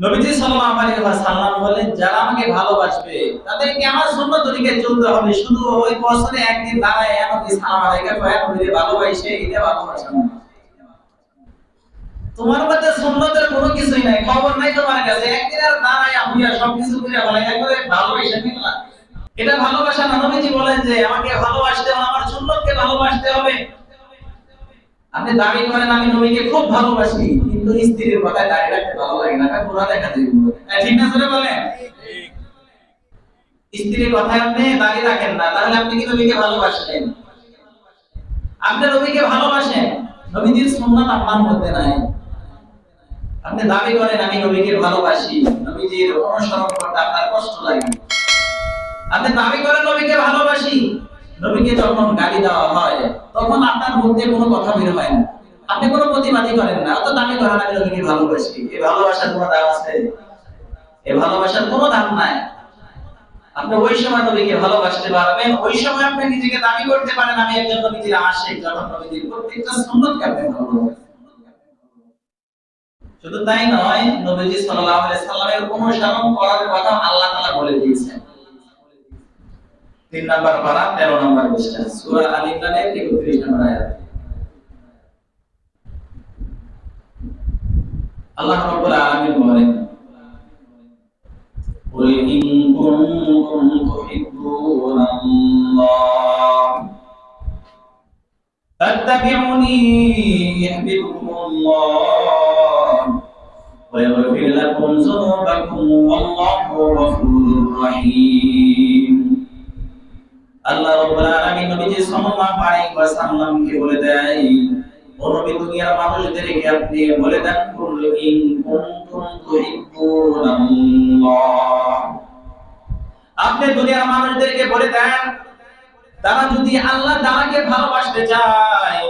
নবীজি সাল্লাল্লাহু আলাইহি ওয়াসাল্লাম বলেন, যারা আমাকে ভালোবাসবে তাদেরকে আমার সুন্নাত তরিকায় চলতে হবে। শুধু ওই বছরে একদিন দাঁড়ায় আমাকে সালাম আলাইকুম কয়া নবীকে ভালোবাসে, এটা ভালোবাসা না। তোমার মধ্যে সুন্নতের কোনো কিছুই নাই, খবর নাই তোমার কাছে। একদিন আর দাঁড়ায় আমি আর সবকিছু করে বলে একবারে ভালোবাসা নিলা, এটা ভালোবাসা না। নবীজি বলেন যে আমাকে ভালোবাসতে হবে, আমার সুন্নতকে ভালোবাসতে হবে। আপনি দাবি করেন আমি নবীকে খুব ভালোবাসি, কিন্তু স্ত্রীর কথায় দাঁড়িয়ে রাখতে ভালো লাগে না, এটা পুরা দেখা যায়। ঠিক না জোরে বলেন? স্ত্রীর কথায় আপনি দাঁড়িয়ে রাখেন না, তাহলে আপনি কি নবীকে ভালোবাসেন? আপনি নবীকে ভালোবাসেন, নবীজির সুন্নাত আপনার মধ্যে নাই। আপনি দাবি করেন আমি নবীকে ভালোবাসি, নবীজির অনুসরণ করতে আপনার কষ্ট লাগে। আপনি দাবি করেন নবীকে ভালোবাসি, নবীকে যখন গালি দেওয়া হয় তখন আপনার মধ্যে কোনো কথা বের হয় না, আপনি কোনো প্রতিবাদই করেন না। অত দাবি করেন আমি নবীকে ভালোবাসি, এই ভালোবাসার কোনো দাম আছে? এই ভালোবাসার কোনো দাম নাই। আপনি ওই সময় নবীকে ভালোবাসতে পারবেন, ওই সময় আপনি নিজেকে দাবি করতে পারেন আমি একজন নবীজির আশিক, যখন নবীজির প্রত্যেকটা সুন্নতকে আপনি ভালোবাসেন। শুধু তাই নয়, নবীজি সাল্লাল্লাহু আলাইহি সাল্লামের অনুসরণ করার কথা আল্লাহ তাআলা বলে দিয়েছেন। 3 নাম্বার পারা 13 নাম্বার পৃষ্ঠা, সূরা আল ইমরানের 31 নম্বর আয়াত। আল্লাহ রাব্বুল আলামিন বলেন, কুল ইন কুনতুম তুহিব্বুনাল্লাহ ফাত্তাবিউনি ইউহিব্বুকুমুল্লাহ ওয়া ইয়াগফির লাকুম যুনুবাকুম ওয়াল্লাহু গফুরুর রহিম। আল্লাহ রাব্বুল আলামিন নবীজি সাল্লাল্লাহু আলাইহি ওয়াসাল্লামকে বলে দেয়, ও নবী দুনিয়ার মানুষদেরকে আপনি বলে দেন, কুল ইন কুনতুম তুহিব্বুনাল্লাহ, আপনি দুনিয়ার মানুষদেরকে বলে দেন, তারা যদি আল্লাহ তাআলাকে ভালোবাসতে চায়,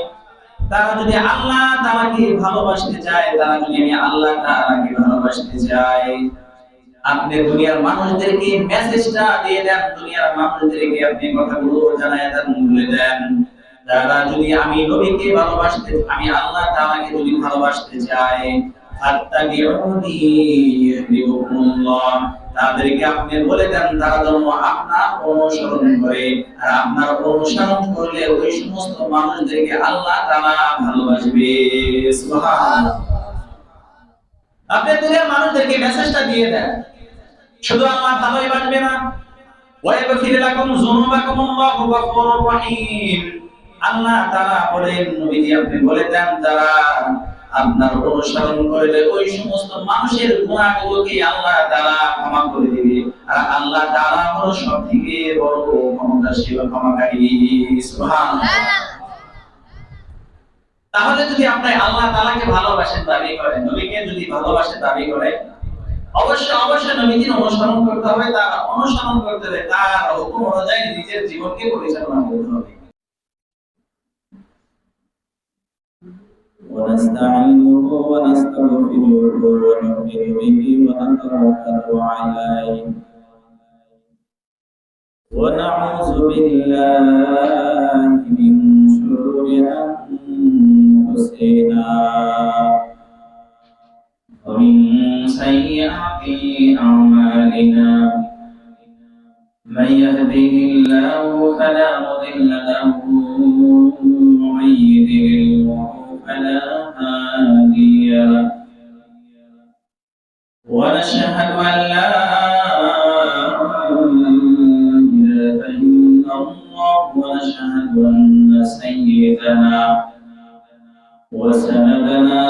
তারা যদি আল্লাহ তাআলাকে ভালোবাসতে চায়, তারা যদি আমি আল্লাহ তাআলাকে ভালোবাসতে চাই, আপনি দুনিয়ার মানুষদেরকে মেসেজটা দিয়ে দেন, দুনিয়ার মানুষদেরকে আপনি কথাগুলো জানায় দেন, বলে দেন, তারা যদি আমি নবীকে ভালোবাসতে, আমি আল্লাহ তাআলাকে যদি ভালোবাসতে চাই, ফাত্তাবিউনি ইউহিব্বুকুমুল্লাহ, তাদেরকে আপনি বলে দেন তারা যেন আপনার অনুসরণ করে, আর আপনার অনুসরণ করলে ওই সমস্ত মানুষদেরকে আল্লাহ তাআলা ভালোবাসবে। সুবহানাল্লাহ। আপনি দুনিয়ার মানুষদেরকে মেসেজটা দিয়ে দেন, শুধু আল্লাহ ভালোই বাসবে না, ওয়া ইয়াগফির লাকুম যুনুবাকুম আল্লাহু গফুরুর রহিম। আল্লাহ তাআলা বলেন, নবীজি আপনি বলে দেন যারা আপনার অনুসরণ করলে ওই সমস্ত মানুষের গুনাহগুলোকে আল্লাহ তাআলা ক্ষমা করে দিবে, আর আল্লাহ তাআলা হলো সবথেকে বড় ক্ষমাশীল, ক্ষমাকারী। সুবহানাল্লাহ। তাহলে যদি আপনি আল্লাহ তাআলাকে ভালোবাসেন দাবি করেন, নবীকে যদি ভালোবাসেন দাবি করেন, অবশ্যই নবীজির অনুসরণ করতে হবে, তার অনুসরণ করতে হবে, তার হুকুম অনুযায়ী নিজের জীবনকে পরিচালনা করতে হবে। ونستعينه ونستغفره ونؤمن به ونتوكل عليه ونعوذ بالله من شرور أنفسنا ومن سيئات أعمالنا، من يهده الله فلا مضل له ومن يضلل فلا هادي له، ونشهد أن لا إله إلا الله، ونشهد أن سيدنا وسندنا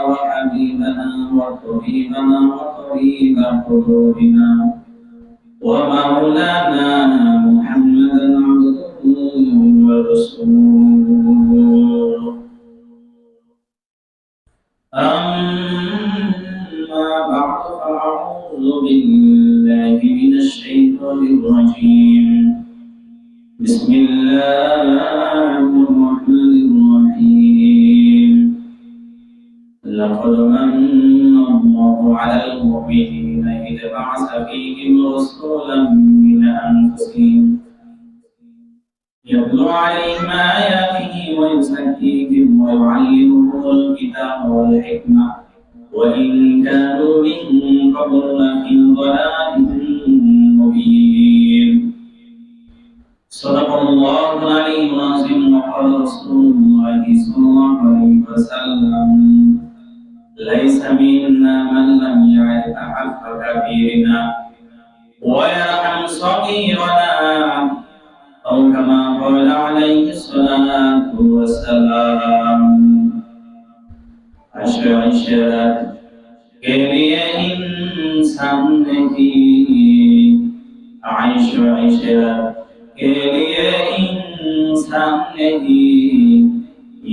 وحبيبنا وطبيبنا وطبيب قلوبنا ومولانا محمدا عبده ورسوله. أما بعد فأعوذ بالله من الشيطان الرجيم، بسم الله الرحمن الرحيم. لقد من الله على المؤمنين إذ بعث فيهم رسولا من أنفسهم يتلو عليهم آياته ويزكيهم ويعلمهم الكتاب والحكمة وإن كانوا من حق كبيرنا ويرحم صغيرنا أو كما قال عليه الصلاة والسلام عشرة के लिए इंसान नहीं आइश इशरत के लिए इंसान नहीं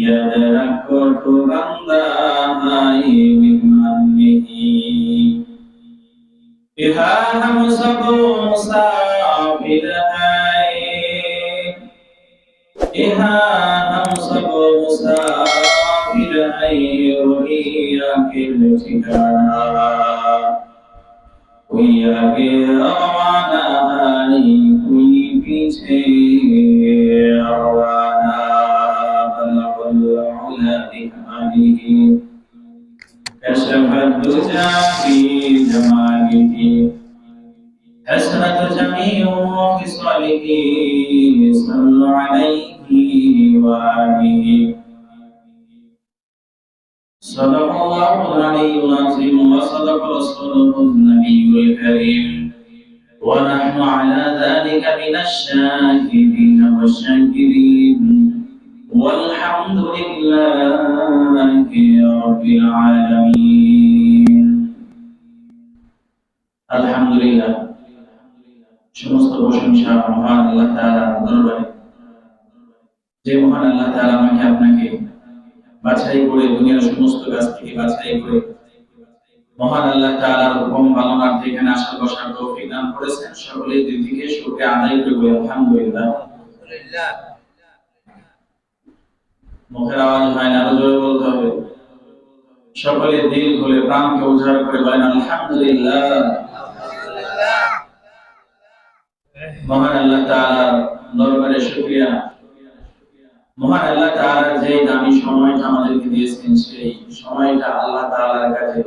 याद रखो तो बंदा है मेहमान नहीं यहाँ हम सब मुसाफिर हैं यहाँ हम सब मुसाफिर हैं वही अकेल ठिकाना कोई आगे रवाना है कोई पीछे रवाना बलगुल उला बिकमालिही कशफ दुजा की जमालिही हसरत जमीउ खिसालिही सल्लल्लाहु अलैहि व आलिहि صدق الله العلي العظيم وصدق رسوله النبي الكريم ونحن على ذلك من الشاهدين والشاكرين والحمد لله رب العالمين الحمد لله সমস্ত প্রশংসা মহান আল্লাহ তাআলার দরবারে যে মহান আল্লাহ তাআলা আমাকে আপনাকে বাছাই করে দুনিয়ার সমস্ত কাজ থেকে বাছাই করে মহান আল্লাহ তাআলার হুকুম পালনার্থে এখানে আসার বসার তৌফিক দান করেছেন সকলের দিক থেকে শুকরিয়া আদায় করে বলি আলহামদুলিল্লাহ আলহামদুলিল্লাহ মুখের আওয়াজ হয় না আরো জোরে বলতে হবে সকলের দিল খুলে প্রাণকে উজাড় করে বলেন আলহামদুলিল্লাহ আলহামদুলিল্লাহ মহান আল্লাহ তাআলার দরবারে শুকরিয়া মহান আল্লাহ তাআলা যে দামি সময়টা আমাদেরকে দিয়েছেন সেই সময়টা আল্লাহ তাআলার কাছে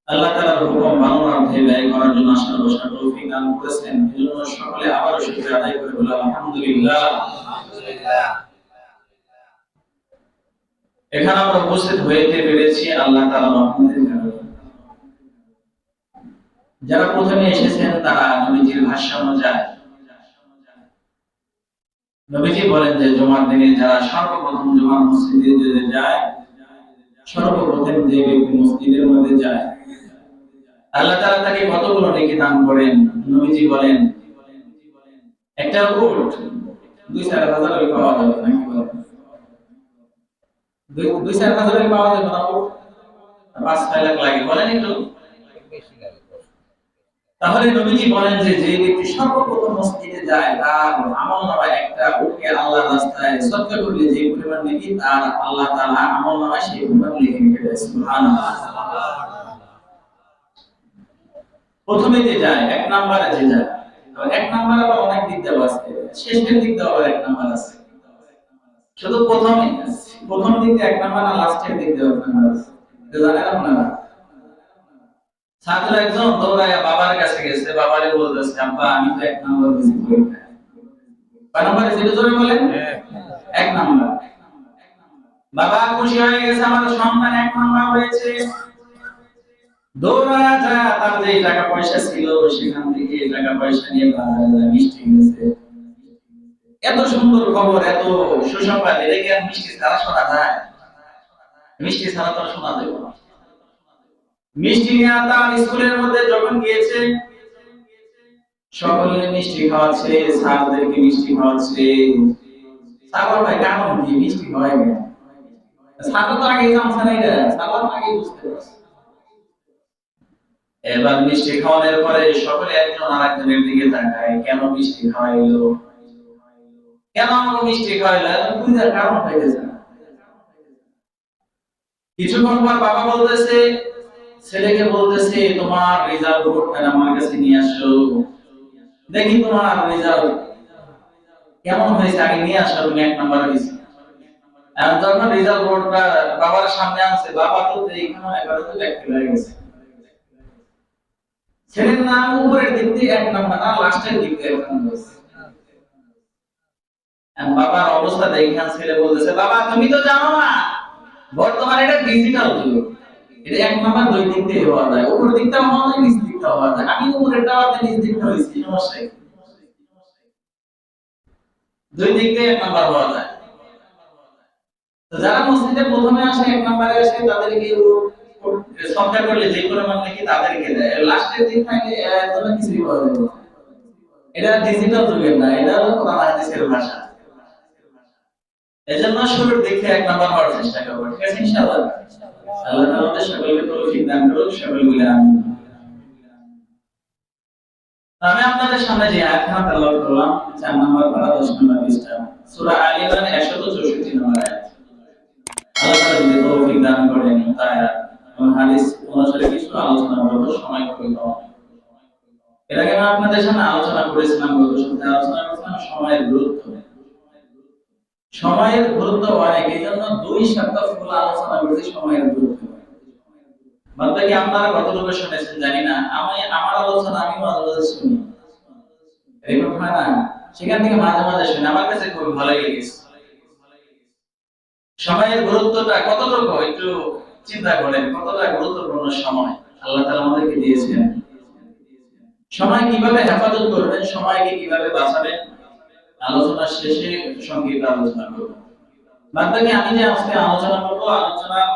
আল্লাহ তাআলার হুকুম পালনার্থে ব্যয় করার জন্য আসার বসার তৌফিক দান করেছেন এজন্য সকলে আবারো শুকরিয়া আদায় করে বলি আলহামদুলিল্লাহ আলহামদুলিল্লাহ এখানে আমরা উপস্থিত হইতে পেরেছি আল্লাহ তাআলার রহমতের কারণে যারা প্রথমে এসেছেন তারা নবীজির ভাষ্য অনুযায়ী নবীজি বলেন যে জুমার দিনে যারা সর্বপ্রথম জুমার মসজিদে যায় সর্বপ্রথম যে ব্যক্তি মসজিদের মধ্যে যায় আল্লাহ তাআলা তাকে কতগুলো নেকি দান করেন নবীজি বলেন একটা উট 2-4 হাজার টাকা পাওয়া যাবে নাকি বলেন 2-4 হাজার টাকা পাওয়া যাবে না উট 5-6 লাখ লাগে বলেন একটু বেশি লাগে তাহলে নবীজি বলেন যে যে ব্যক্তি সর্বপ্রথম মসজিদে যায় তার আমলনামায় একটা উটকে আল্লাহর রাস্তায় সদকা করলে যে পরিমাণ নেকি তার আল্লাহ তাআলা আমলনামায় সেই পরিমাণ লিখে রেখে দেয় সুবহানাল্লাহ প্রথমে যে যায় এক নম্বরে যে যায় এক নম্বরে আবার অনেক দিক দেওয়া আছে শেষের দিক দেওয়া আবার এক নম্বর আছে শুধু প্রথম দিক দিয়ে এক নম্বর আর লাস্টের দিক দেওয়া এক নম্বর আছে জানেন আপনারা ছাত্র একজন দৌড়ায়া বাবার কাছে গেছে বাবারে বলতেছে আব্বা আমি তো এক নাম্বার বেশি করি না কয় নম্বরে যেটা জোরে বলেন এক নাম্বার বাবা খুশি হয়ে গেছে আমার সন্তান এক নাম্বার হয়েছে দৌড়ায়া যায় তার যে টাকা পয়সা ছিল সেখান থেকে টাকা পয়সা নিয়ে বাজারে মিষ্টি কিনেছে এত সুন্দর খবর এত সুসংবাদ এদিকে আর মিষ্টি ছাড়া শোনা যায় মিষ্টি ছাড়া তো শোনা যাবে না মিষ্টি নিয়ে তার স্কুলের মধ্যে যখন গিয়েছে সকলে মিষ্টি খাওয়াচ্ছে স্যারদেরকে মিষ্টি খাওয়াচ্ছে স্যার ভাই কেমন কি মিষ্টি খাওয়াই গেল স্যার তো আগে জানছে না এটা স্যার আগে বুঝতে পারছে এবার মিষ্টি খাওয়ানোর পরে সকলে একজন আরেকজনের দিকে তাকায় কেন মিষ্টি খাওয়াইলো কেন আমাকে মিষ্টি খাওয়াইলো বুঝার কারণ পাইতেছে না কিছুক্ষণ পর বাবা বলতেছে ছেলেকে বলতেছে তোমার রেজাল্ট বোর্ডটা আমার কাছে নিয়ে আসো দেখি তোমার রেজাল্ট কেমন হয়েছে আগে নিয়ে আসো তুমি এক নাম্বার হয়েছে আর যখন রেজাল্ট বোর্ডটা বাবার সামনে আনছে বাবা তো এইখানে এবারে দেখতে হয়ে গেছে ছেলের নাম উপরের দিক দিয়ে এক নাম্বার না লাস্টের দিক দিয়ে এক নাম্বার বাবার অবস্থা দেখে ছেলে বলতেছে বাবা তুমি তো জানো না বর্তমানে এটা ডিজিটাল যুগ এটা এক নাম্বার, দুই দিক দিয়ে হওয়া যায়, উপর দিকটা হওয়া যায়, নিচ দিকটা হওয়া যায়। আমি উপরের দাওয়াতে নিচ দিকটা হয়েছি, সমস্যা কি? দুই দিক দিয়ে এক নাম্বার হওয়া যায়। তো যারা মসজিদে প্রথমে আসে, এক নাম্বারে আসে, তাদেরকে সংখ্যা করলে যে পরিমাণ নাকি তাদেরকে দেয়, লাস্টের দিক থাকে একদম কিছুই পাওয়া যায় না। এটা ডিজিটাল যুগের না, এটা হলো কোরআন হাদিসের ভাষা। এজন্য শুরুর দিকে এক নাম্বার হওয়ার চেষ্টা করব, ঠিক আছে ইনশাআল্লাহ। আল্লাহ তাআলা আমাদের সকলকে তৌফিক দান করুন, সকলে বলে আমিন। আমি আপনাদের সামনে যে আয়াতখানা তেলাওয়াত করলাম 4 নাম্বার পারা 10 নাম্বার পৃষ্ঠা, সূরা আলী ইমরান 164 নম্বর আয়াত। আল্লাহ তাআলা যদি তৌফিক দান করেন তাই এবং হাদিস অনুসারে কিছু আলোচনা করব, সময় খুবই কম। এর আগে আমি আপনাদের সামনে আলোচনা করেছিলাম, গত সপ্তাহে আলোচনা করেছিলাম সময়ের গুরুত্ব। সময়ের গুরুত্ব অনেক, এই জন্য 2 সপ্তাহ ফুল আলোচনা করেছি সময়ের গুরুত্ব। বাদবাকি কি আপনারা কতটুকু শুনেছেন জানি না, আমার আলোচনা আমি মাঝে মাঝে শুনি, এরকম হয় না? সেখান থেকে মাঝে মাঝে শুনি, আমার কাছে খুব ভালো লেগেছে। সময়ের গুরুত্বটা কতটুকু একটু চিন্তা করেন, কতটা গুরুত্বপূর্ণ সময় আল্লাহ তাআলা আমাদেরকে দিয়েছেন। সময় কিভাবে হেফাজত করবেন, সময়কে কিভাবে বাঁচাবেন, আলোচনা শেষে সংক্ষিপ্ত আলোচনা করব। বাদবাকি আমি যে আজকে আলোচনা করব, আলোচনার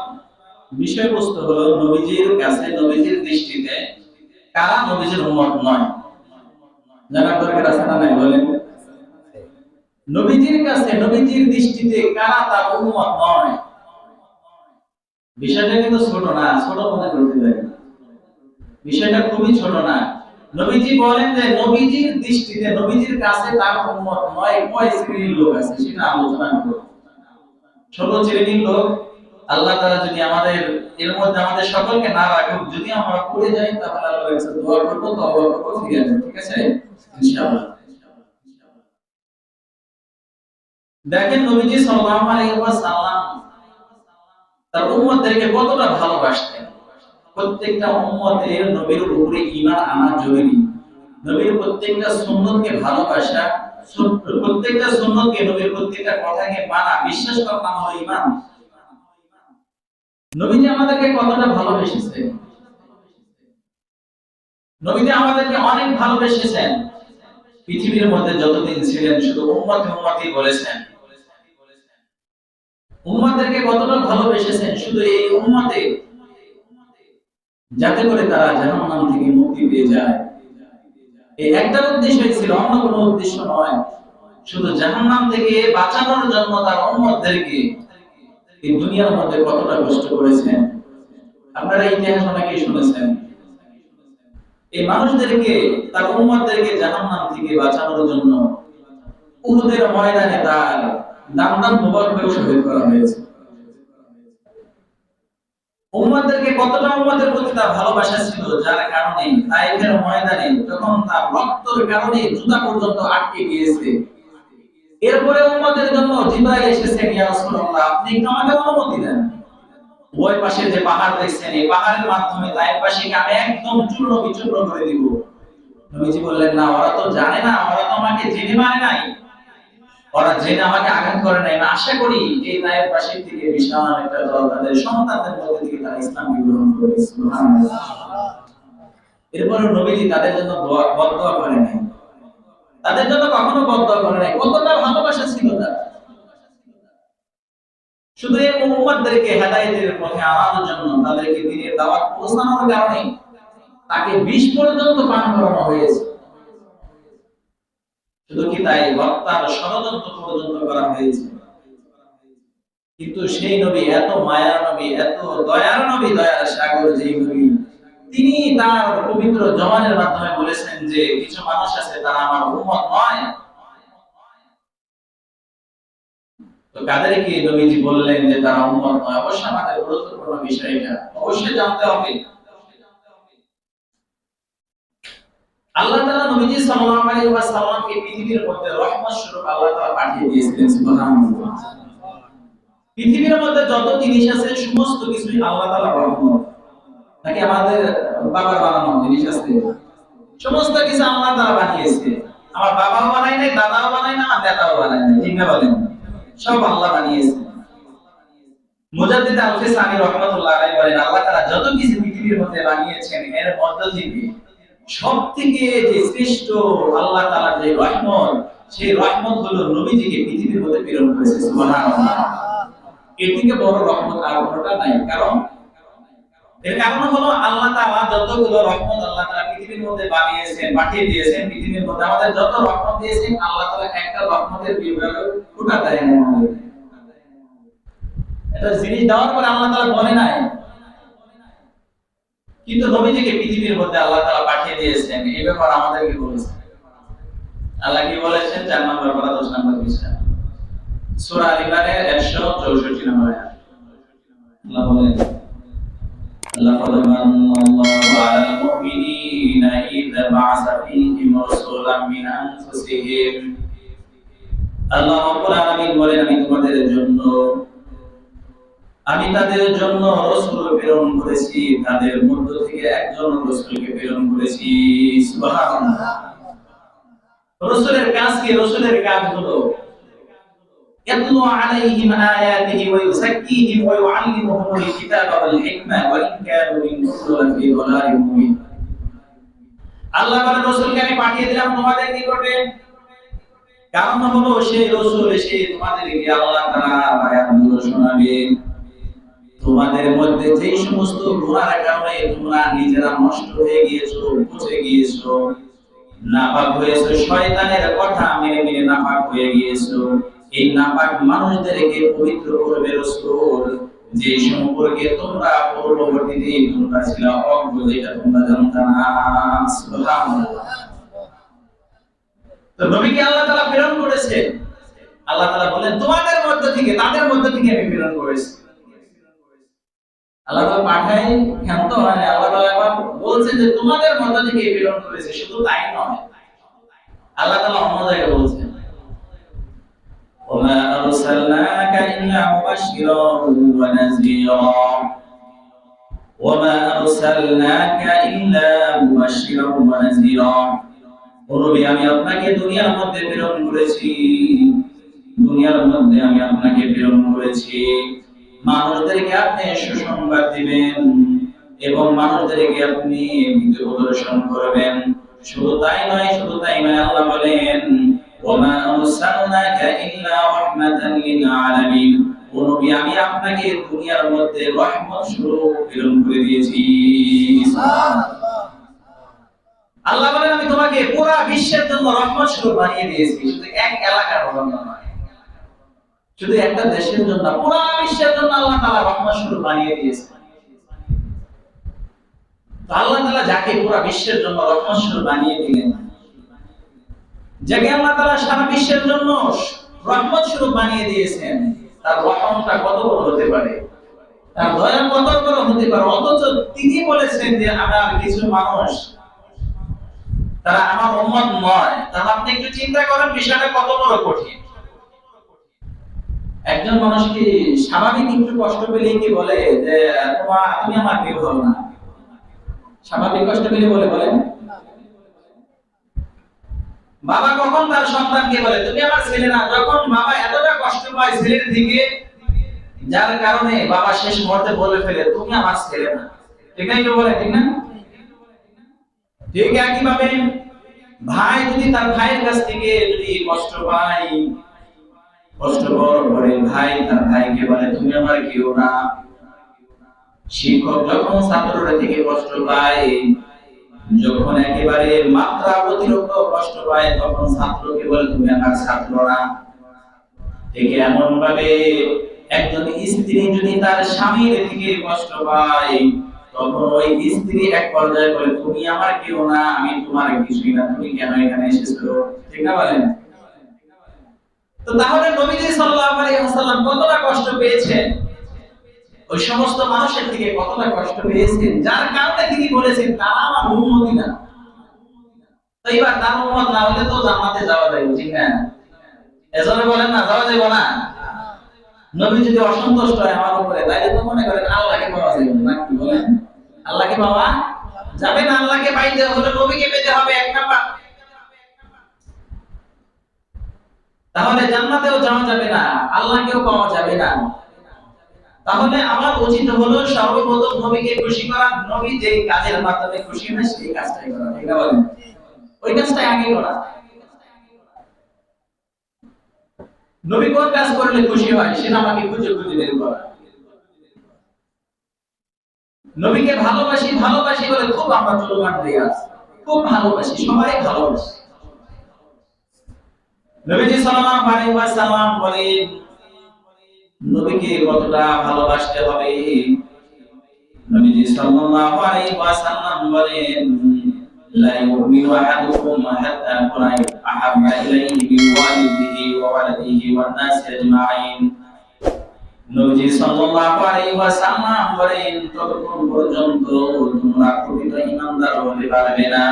বিষয়বস্তু হলো নবীজির কাছে, নবীজির দৃষ্টিতে কারা নবীজির উম্মত নয়। জানার দরকার আছে না নাই বলেন? নবীজির কাছে, নবীজির দৃষ্টিতে কারা তার উম্মত নয়। বিষয়টা কিন্তু ছোট না, ছোট মনে করতে পারি, বিষয়টা খুবই ছোট না। নবীজি বলেন যে নবীজির দৃষ্টিতে, নবীজির কাছে তার উম্মত নয়, কয় শ্রেণীর লোক আছে সেটা আলোচনা করব। ছোট শ্রেণীর লোক আল্লাহ তাআলা যদি আমাদের এর মধ্যে আমাদের সকলকে না রাখুক, যদি আমরা পড়ে যাই তাহলে আল্লাহর কাছে দোয়া করব, তওবা করব, ফিরে আসব, ঠিক আছে ইনশাআল্লাহ। দেখেন নবীজি সাল্লাল্লাহু আলাইহি ওয়াসাল্লাম তার উম্মতদেরকে কতটা ভালোবাসতেন। প্রত্যেকটা উম্মতের নবীর উপরে ঈমান আনা জরুরি। নবীর প্রত্যেকটা সুন্নতকে ভালোবাসা, প্রত্যেকটা সুন্নতকে, নবীর প্রত্যেকটা কথাকে মানা, বিশ্বাস করা নাম হলো ঈমান। নবীজি আমাদেরকে কতটা ভালোবেসেছেন, নবীজি আমাদেরকে অনেক ভালোবেসেছেন। পৃথিবীর মধ্যে যতদিন ছিলেন শুধু উম্মতে উম্মতি বলেছেন। উম্মতদেরকে কতটা ভালোবেসেছেন, শুধু এই উম্মতে যাতে করে তারা জাহান্নাম থেকে মুক্তি পেয়ে যায়, এই একটা উদ্দেশ্যই ছিল, অন্য কোনো উদ্দেশ্য নয়। শুধু জাহান্নাম থেকে বাঁচানোর জন্য তার উম্মতদেরকে এই দুনিয়ার মধ্যে কতটা কষ্ট করেছেন। আপনারা ইতিহাস অনেকেই শুনেছেন। এই মানুষদেরকে, তার উম্মতদেরকে জাহান্নাম থেকে বাঁচানোর জন্য উহুদের ময়দানে তার দাম মুবারক শহীদ করা হয়েছে। উম্মতদেরকে কতটা উম্মতের প্রতি তার ভালোবাসা ছিল, যার কারণে তায়েফের ময়দানে যখন তার রক্তের কারণে জুতা পর্যন্ত আটকে গিয়েছে, এরপরে উম্মতের জন্য জিবরাইল এসেছেন, ইয়া রাসূলুল্লাহ আপনি একটু আমাকে অনুমতি দেন, ওই পাশে যে পাহাড় দেখছেন, এই পাহাড়ের মাধ্যমে তায়েফবাসীকে আমি একদম চূর্ণ বিচূর্ণ করে দিব। নবীজি বললেন না, ওরা তো জানে না, ওরা তো আমাকে জেনে মানে নাই, ওরা জেনে আমাকে আঘাত করে নাই। আমি আশা করি এই তায়েফবাসীর থেকে বিশাল একটা দল তাদের সন্তানদের মধ্যে থেকে তারা ইসলাম গ্রহণ করে। সুবহানাল্লাহ। এরপরে নবীজি তাদের জন্য বদদোয়া করে নাই, তাদের জন্য কখনো বদদোয়া করে নাই। কতটা ভালোবাসা ছিল তার। শুধু এই উম্মতদেরকে হেদায়েতের পথে আনার জন্য, তাদেরকে দ্বীনের দাওয়াত পৌঁছানোর কারণে তাকে বিষ পর্যন্ত পান করানো হয়েছে। শুধু কি তাই, হত্যার ষড়যন্ত্র পর্যন্ত করা হয়েছে। কিন্তু সেই নবী এত মায়ার নবী, এত দয়ার নবী, দয়ার সাগর যেই নবী, তিনি তার পবিত্র জবানের মাধ্যমে বলেছেন যে কিছু মানুষ আছে তারা আমার উম্মত নয়। তো কাদেরকে নবীজি বললেন যে তারা উম্মত নয়? অবশ্যই আমাদের গুরুত্বপূর্ণ বিষয়, এটা অবশ্যই জানতে হবে। আল্লাহ তাআলা নবীজি সাল্লাল্লাহু আলাইহি ওয়াসাল্লামকে পৃথিবীর মধ্যে রহমত স্বরূপ আল্লাহ তাআলা পাঠিয়ে দিয়েছিলেন। সুবহানাল্লাহ। পৃথিবীর মধ্যে যত জিনিস আছে সমস্ত কিছুই আল্লাহ তাআলা রহমত। নাকি আমাদের বাবার বানানো জিনিস আছে? সমস্ত কিছু আল্লাহ তাআলা বানিয়েছে। আমার বাবাও বানায় নাই, দাদাও বানায় না, আমার নেতাও বানায় নাই, ঠিক না বলেন? সব আল্লাহ বানিয়েছে। মুজাদ্দিদ আল-ফিসানি রাহমাতুল্লাহ আলাইহি বলেন আল্লাহ তাআলা যত কিছু পৃথিবীর মধ্যে বানিয়েছেন এর মধ্য থেকে সবথেকে যে শ্রেষ্ঠ আল্লাহ তাআলার যে রহমত, সেই রহমত হলো নবীজিকে পৃথিবীর মধ্যে প্রেরণ করেছে। সুবহানাল্লাহ। এর থেকে বড় রহমত আর কোনটা নাই। এর কারণ হলো আল্লাহ তাআলা যতগুলো রহমত আল্লাহ তাআলা পৃথিবীর মধ্যে বানিয়েছেন, পাঠিয়ে দিয়েছেন, পৃথিবীর মধ্যে আমাদের যত রহমত দিয়েছেন আল্লাহ তাআলা একটা রহমতের বিভাগ কোটা দেয় না আমাদের। এটা জিনিস দেওয়ার পরে আল্লাহ তাআলা বলে নাই, কিন্তু নবীজিকে পৃথিবীর মধ্যে আল্লাহ তাআলা পাঠিয়ে দিয়েছেন, এই ব্যাপারে আমাদেরকে বলেছেন। আল্লাহ কি বলেছেন? 4 নম্বর পারা 10 নম্বর পৃষ্ঠা সূরা আল ইমরানের 164 নম্বর আয়াত। আল্লাহ বলেন লাকাদ মান্নাল্লাহু আলাল মুমিনিনা ইয বা'আসা ফীহিম রাসূলাম মিন আনফুসিহিম। আল্লাহ রাব্বুল আলামিন বলেন আমি তাদের জন্য রাসূল প্রেরণ করেছি, তাদের মধ্য থেকে একজন রাসূলকে প্রেরণ করেছি। সুবহানাল্লাহ। রাসূলের কাজ কি? রাসূলের কাজ হলো ইয়াতলু আলাইহিম আয়াতিহি ওয়া ইউযাক্কিহিম ওয়া ইউআল্লিমুহুমুল কিতাবা ওয়াল হিকমা ওয়া ইন কানু মিন ক্বাবলু লাফি যালালিম মুবিন। আল্লাহ বলেন রাসূলকে আমি পাঠিয়ে দিলাম তোমাদের নিকটে, কারণ হলো সেই রাসূল এসে তোমাদেরকে আল্লাহ তাআলা আয়াতগুলো শোনাবে। তোমাদের মধ্যে যে সমস্ত গুনার কারণে তোমরা নিজেরা নষ্ট হয়ে গিয়েছো, পচে গিয়েছো, নাপাক হয়েছো, শয়তানের কথা মেনে মেনে নাপাক হয়ে গিয়েছো, এই নাপাক মানুষদেরকে পবিত্র করবে রাসূল, যে সম্পর্কে তোমরা পূর্ববর্তীতে তোমরা ছিল অজ্ঞ, যেটা তোমরা জানতা না। সুবহানাল্লাহ। তো নবীকে আল্লাহ তাআলা প্রেরণ করেছে। আল্লাহ তাআলা বলেন তোমাদের মধ্য থেকে, তাদের মধ্য থেকে আমি প্রেরণ করেছি। আল্লাহ তাআলা পাঠায় কেন তো হয় না, আল্লাহ তাআলা আবার বলছে যে তোমাদের মধ্য থেকে প্রেরণ করেছে। শুধু তাই নয়, আল্লাহ তাআলা অন্য জায়গায় বলছেন ওমা আরসালনাকা ইল্লা মুবাশশিরান ওয়া নাযীরা, ওমা আরসালনাকা ইল্লা মুবাশশিরান ওয়া নাযীরা। ও নবী, আমি আপনাকে দুনিয়ার মধ্যে প্রেরণ করেছি, দুনিয়ার মধ্যে আমি আপনাকে প্রেরণ করেছি মানুষদেরকে আপনি সুসংবাদ দিবেন এবং মানুষদেরকে আপনি পথ প্রদর্শন করবেন। শুধু তাই নয়, আল্লাহ বলেন ওমা আরসালনাকা ইল্লা রাহমাতান লিল আলামিন। ও নবী, আমি আপনাকে দুনিয়ার মধ্যে রহমত স্বরূপ প্রেরণ করে দিয়েছি। সুবহানাল্লাহ। আল্লাহ বলেন আমি তোমাকে পুরো বিশ্বের জন্য রহমত স্বরূপ বানিয়ে দিয়েছি, শুধু এক এলাকার জন্য নয়, শুধু একটা দেশের জন্য, পুরো বিশ্বের জন্য আল্লাহ তাআলা রহমত স্বরূপ বানিয়ে দিয়েছে। তো আল্লাহ তাআলা যাকে পুরো বিশ্বের জন্য রহমত স্বরূপ বানিয়ে দিলেন, যাকে আল্লাহ তাআলা সারা বিশ্বের জন্য রহমত স্বরূপ বানিয়ে দিয়েছেন, তার রহমতটা কত বড় হতে পারে, তার দয়া কত বড় হতে পারে। অথচ তিনি বলেছেন যে আমার কিছু মানুষ তারা আমার উম্মত নয়। তাহলে আপনি একটু চিন্তা করেন বিষয়টা কত বড় কঠিন। একজন মানুষ কি স্বাভাবিক একটু কষ্ট পেলে কি বলে যে তুমি আমার কেউ হও না? স্বাভাবিক কষ্ট পেলে বলেন? বাবা কখন তার সন্তানকে বলে তুমি আমার ছেলে না? যখন বাবা এতটা কষ্ট পায় ছেলের দিকে, যার কারণে বাবা শেষ মুহূর্তে বলে ফেলে তুমি আমার ছেলে না। ঠিক না? কেউ বলে ঠিক না? ঠিক একইভাবে ভাই যদি তার ভাইয়ের কাছ থেকে যদি কষ্ট পায়, কষ্ট পাওয়ার পরে ভাই তার ভাইকে বলে তুমি আমার কেউ না। শিক্ষক যখন ছাত্ররা থেকে কষ্ট পায়, যখন একেবারে মাত্রা অতিরিক্ত কষ্ট পায়, তখন ছাত্রকে বলে তুমি আমার ছাত্র না। ঠিক এমন ভাবে একজন স্ত্রী যদি তার স্বামীর থেকে কষ্ট পায়, তখন ওই স্ত্রী এক পর্যায়ে বলে তুমি আমার কেউ না, আমি তোমার কিছুই না, তুমি কেন এখানে এসেছো? ঠিক না বলেন? তো তাহলে নবীজি সাল্লাল্লাহু আলাইহি ওয়াসাল্লাম কতটা কষ্ট পেয়েছেন, ওই সমস্ত মানুষের থেকে কতটা কষ্ট পেয়েছেন, যার কারণে তিনি বলেছেন তারা আমার উম্মত না। তো এবার তার উম্মত না হলে তো জান্নাতে যাওয়া যাবে, ঠিক না? এজন্য বলেন না যাওয়া যাবে না। নবী যদি অসন্তুষ্ট হয় আমার উপরে, তাইলে তো মনে করেন আল্লাহকে পাওয়া যাবে না। কি বলেন? আল্লাহকে পাওয়া যাবে না। আল্লাহকে পাইতে হলে নবীকে পেতে হবে এক নাম্বার। তাহলে জান্নাতেও যাওয়া যাবে না, আল্লাহকেও পাওয়া যাবে না। তাহলে আমার উচিত হলো সর্বপ্রথম নবীকে খুশি করা, নবী যে কাজের মাধ্যমে খুশি হয় সেই কাজটাই করা, ঠিক না বলেন? ওই কাজটাই আগে করা। নবী কোন কাজ করলে খুশি হয় সেটা আমাকে খুঁজে খুঁজে বের করা। নবীকে ভালোবাসি ভালোবাসি বলে খুব আমরা চলমান দিয়ে আছি, খুব ভালোবাসি, সবাই ভালোবাসি। নবীজি সাল্লাল্লাহু আলাইহি ওয়াসাল্লাম বলেন নবীকে কতটা ভালোবাসতে হবে। নবীজি সাল্লাল্লাহু আলাইহি ওয়াসাল্লাম বলেন লা ইউমিনু আহাদুকুম হাত্তা আকুনা আহাব্বা ইলাইহি মিন ওয়ালিদিহি ওয়া ওয়ালাদিহি ওয়ান নাসি আজমাইন। নবীজি সাল্লাল্লাহু আলাইহি ওয়াসাল্লাম বলেন ততক্ষণ পর্যন্ত তোমরা প্রকৃত ঈমানদার হতে পারবে না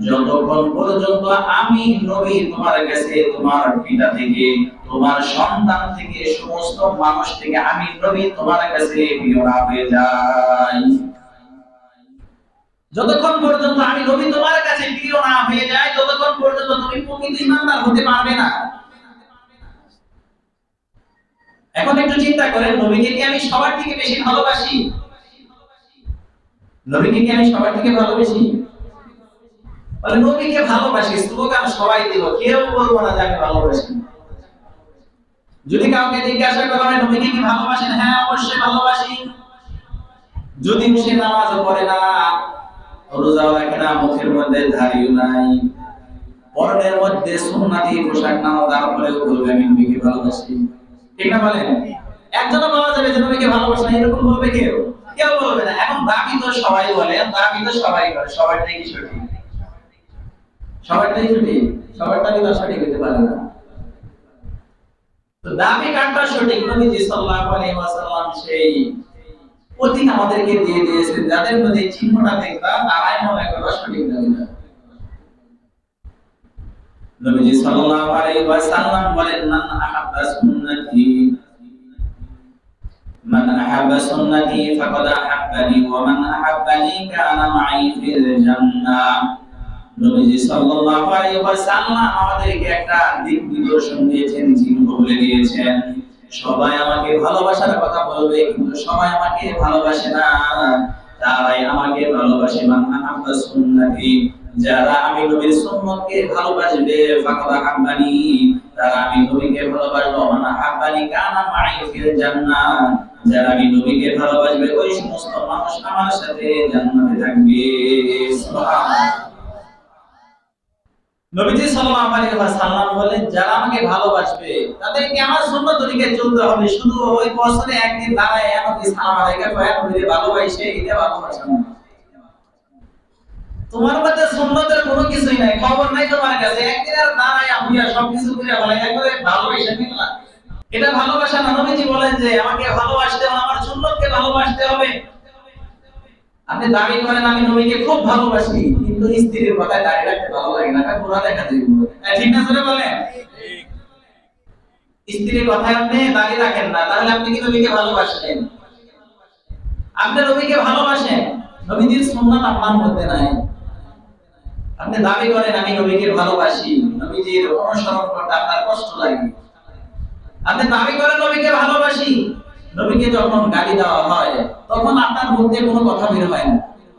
যতক্ষণ পর্যন্ত আমি নবী তোমার কাছে, তোমার পিতা থেকে, তোমার সন্তান থেকে, সমস্ত মানুষ থেকে আমি নবী তোমার কাছে প্রিয় না হয়ে যাই। যতক্ষণ পর্যন্ত আমি নবী তোমার কাছে প্রিয় না হয়ে যাই ততক্ষণ পর্যন্ত তুমি প্রকৃত ঈমানদার হতে পারবে না। এখন একটু চিন্তা করেন, নবীকে কি আমি সবার থেকে বেশি ভালোবাসি? নবীকে কি আমি সবার থেকে ভালোবাসি? বলে নবীকে ভালোবাসি স্লোগান সবাই দিব, কেউ বলবো না যে আমি ভালোবাসি। যদি কাউকে জিজ্ঞাসা করা হয় নবীকে কি ভালোবাসেন, হ্যাঁ অবশ্যই ভালোবাসি। যদি সে নামাজ পড়ে না, রোজাও রাখে না, মুখের মধ্যে দাড়িও নাই, পরনের মধ্যে সুন্নতি পোশাক না, তারপরেও বলবে আমি নবীকে ভালোবাসি, ঠিক না বলেন? একজনও পাওয়া যাবে যে নবীকে ভালোবাসে না এরকম বলবে কেউ? কেউ বলবে না। এখন দাবি তো সবাই বলে, দাবি তো সবাই করে, সবারটাই কি সঠিক? সবারটাই সঠিক? সবার দাবি তো সঠিক হতে পারে না। তো দাবি কারটা সঠিক? নবীজি সাল্লাল্লাহু আলাইহি ওয়াসাল্লাম সেই প্রতীক আমাদেরকে দিয়ে দিয়েছেন, যাদের মধ্যে চিহ্নটা দেখবা তারাই মনে করো সঠিক দাবিদার। নবীজি সাল্লাল্লাহু আলাইহি ওয়াসাল্লাম বলেন মান আহাব্বা সুন্নতি মান আহাব্বা সুন্নতি ফাকাদ আহাব্বানি ওয়া মান আহাব্বানি কানা মাই ফিল জান্নাহ। নবীজি সাল্লাল্লাহু আলাইহি ওয়াসাল্লাম আমাদেরকে একটা দিক নির্দেশন দিয়েছেন, চিহ্ন বলে দিয়েছেন। সবাই আমাকে ভালোবাসার কথা বলবে কিন্তু সবাই আমাকে ভালোবাসে না, তারাই আমাকে ভালোবাসে। মান আহাব্বা সুন্নতি, যারা আমি নবীর সুন্নতকে ভালোবাসবে, ফাকাদ আহাব্বানি, তারা আমি নবীকে ভালোবাসবে। মান আহাব্বানি কানা মাই ফিল জান্নাহ, যারা আমি নবীকে ভালোবাসবে ওই সমস্ত মানুষ আমার সাথে জান্নাতে থাকবে। সুবহানাল্লাহ। নবীজি সাল্লাল্লাহু আলাইহি ওয়াসাল্লাম বলেন যারা আমাকে ভালোবাসবে তাদেরকে আমার সুন্নাত তরিকায় চলতে হবে। শুধু ওই বছরে একদিন দাঁড়ায় নবী সালাম আলাইকা কয় নবীকে ভালোবাসে এটা ভালোবাসা না। তোমার মধ্যে সুন্নতের কোনো কিছুই নাই, খবর নাই তোমার কাছে, একদিন আর দাঁড়ায় আপুয়া সবকিছু করে বলে একবারে ভালোবাসা নিলা, এটা ভালোবাসা না। নবীজি বলেন যে আমাকে ভালোবাসতে হবে, আমার সুন্নতকে ভালোবাসতে হবে। আপনি দাবি করেন আমি নবীকে খুব ভালোবাসি কিন্তু স্ত্রীর কথায় দাঁড়িয়ে রাখতে ভালো লাগে না, এটা পুরা দেখা যায়, ঠিক না? জোরে বলেন। স্ত্রীর কথায় আপনি দাঁড়িয়ে রাখেন না, তাহলে আপনি কি নবীকে ভালোবাসেন? আপনি নবীকে ভালোবাসেন, নবীজির সুন্নাত আপনার মধ্যে নাই। আপনি দাবি করেন আমি নবীকে ভালোবাসি, নবীজির অনুসরণ করতে আপনার কষ্ট লাগে। আপনি দাবি করেন নবীকে ভালোবাসি, নবীকে যখন গালি দেওয়া হয় তখন আপনার মধ্যে কোনো কথা বের হয় না,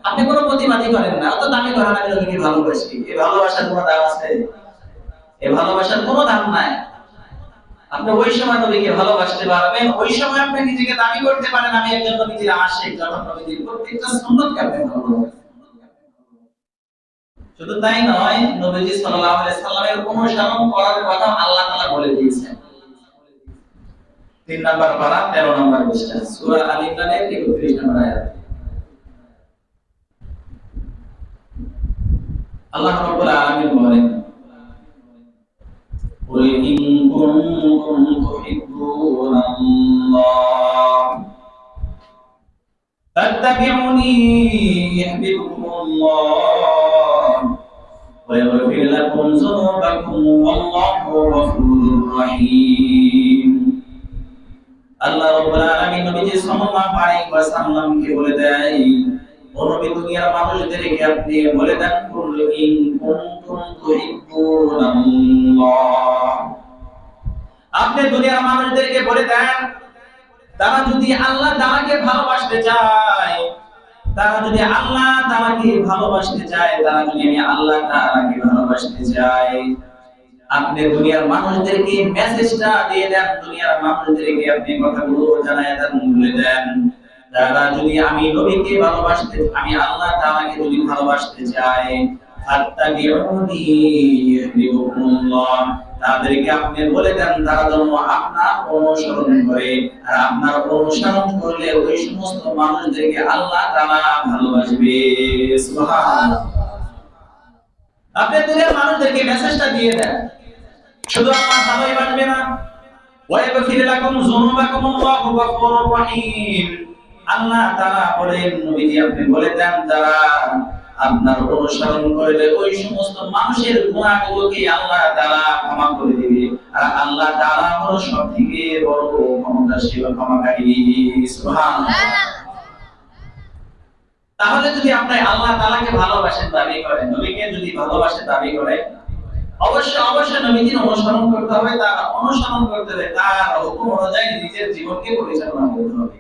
আপনি কোনো প্রতিবাদই করেন না, অত দাবি করেন আমি নবীকে ভালোবাসি। এই ভালোবাসার কোনো দাম আছে? এই ভালোবাসার কোনো দাম নাই। আপনি ওই সময় নবীকে ভালোবাসতে পারবেন, ওই সময় আপনি নিজেকে দাবি করতে পারেন আমি একজন নবীর আশিক, যখন নবীর প্রত্যেকটা সুন্নতকে আপনি ভালোবাসেন। শুধু তাই নয়, নবীজি সাল্লাল্লাহু আলাইহি সাল্লামের অনুসরণ করার কথা আল্লাহ তাআলা বলে দিয়েছেন। 3 নাম্বার পারা 13 নাম্বার পৃষ্ঠা সূরা আল ইমরানের 31 নম্বর আয়াত। আল্লাহ রাব্বুল আলামিন বলেন قل إن كنتم تحبون الله فاتبعوني يحببكم الله ويغفر لكم ذنوبكم والله غفور رحيم। আল্লাহ রাব্বুল আলামিন নবীজি সাল্লাল্লাহু আলাইহি ওয়াসাল্লামকে বলে দেয়, ও নবী দুনিয়ার মানুষদেরকে আপনি বলে দেন কুল ইন কুনতুম তুহিব্বুনাল্লাহ, আপনি দুনিয়ার মানুষদেরকে বলে দেন তারা যদি আল্লাহ তাআলাকে ভালোবাসতে চায়, তারা যদি আল্লাহ তাআলাকে ভালোবাসতে চায়, তারা যদি আমি আল্লাহ তাআলাকে ভালোবাসতে চাই, আপনি দুনিয়ার মানুষদেরকে মেসেজটা দিয়ে দেন, দুনিয়ার মানুষদেরকে আপনি কথাগুলো জানায় দেন, বলে দেন, তারা যদি আমি নবীকে ভালোবাসতে, আমি আল্লাহ তাআলাকে যদি ভালোবাসতে চাই, ফাত্তাবিউনি ইউহিব্বুকুমুল্লাহ, তাদেরকে আপনি বলে দেন তারা যেন আপনার অনুসরণ করে, আর আপনার অনুসরণ করলে ওই সমস্ত মানুষদেরকে আল্লাহ তাআলা ভালোবাসবে। সুবহানাল্লাহ। আপনি দুনিয়ার মানুষদেরকে মেসেজটা দিয়ে দেন, শুধু আমার ভালোই বাসবে না, ওয়াইগফির লাকুম যুনুবাকুম আল্লাহু গফুরুর রহিম। আল্লাহ তাআলা বলেন, নবীজি আপনি বলে দেন যারা আপনার অনুসরণ করলে ওই সমস্ত মানুষের গুনাহগুলোকে আল্লাহ তাআলা ক্ষমা করে দিবে, আর আল্লাহ তাআলা হলো সবথেকে বড় ক্ষমতাশীল, ক্ষমাকারী। সুবহানাল্লাহ। তাহলে যদি আপনি আল্লাহ তাআলাকে ভালোবাসেন দাবি করেন, নবীকে যদি ভালোবাসেন দাবি করেন, অবশ্যই নবীজির অনুসরণ করতে হবে, তার অনুসরণ করতে হবে, তার হুকুম অনুযায়ী নিজের জীবনকে পরিচালনা করতে হবে।